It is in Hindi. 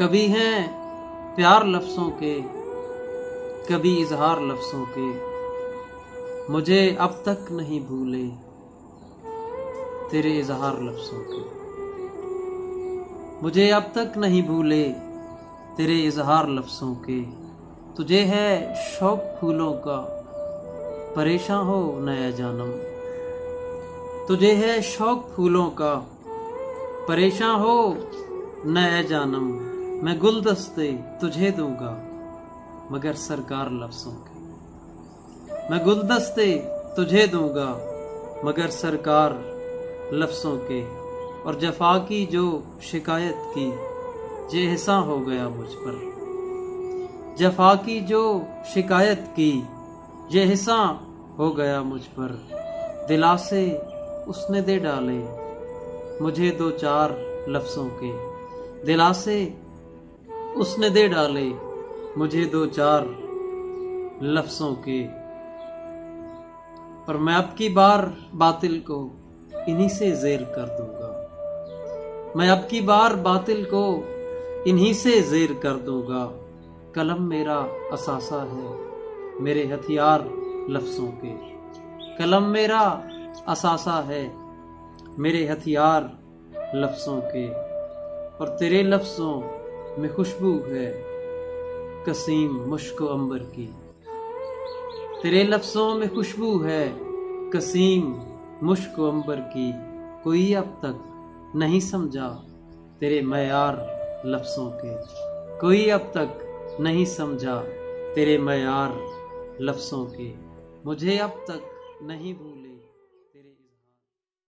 कभी हैं प्यार लफ्ज़ों के, कभी इजहार लफ्ज़ों के, मुझे अब तक नहीं भूले तेरे इजहार लफ्ज़ों के। मुझे अब तक नहीं भूले तेरे इजहार लफ्ज़ों के। तुझे है शौक फूलों का, परेशान हो नया जानम। तुझे है शौक फूलों का, परेशान हो नया जानम। मैं गुलदस्ते तुझे दूंगा मगर सरकार लफ्ज़ों के। मैं गुलदस्ते तुझे दूंगा मगर सरकार लफ्ज़ों के। और जफा की जो शिकायत की, जे एहसान हो गया मुझ पर। जफा की जो शिकायत की, जे एहसान हो गया मुझ पर। दिलासे उसने दे डाले मुझे दो चार लफ्ज़ों के। दिलासे उसने दे डाले मुझे दो चार लफ्ज़ों के। पर मैं अब की बार बातिल को इन्हीं से ज़ेर कर दूंगा। मैं अब की बार बातिल को इन्हीं से ज़ेर कर दूंगा। कलम मेरा असासा है मेरे हथियार लफ्ज़ों के। कलम मेरा असासा है मेरे हथियार लफ्ज़ों के। और तेरे लफ्ज़ों में खुशबू है कसीम मुश्क अंबर की। तेरे लफ्ज़ों में खुशबू है कसीम मुश्क अंबर की। कोई अब तक नहीं समझा तेरे मयार लफ्ज़ों के। कोई अब तक नहीं समझा तेरे मयार लफ्ज़ों के। मुझे अब तक नहीं भूले।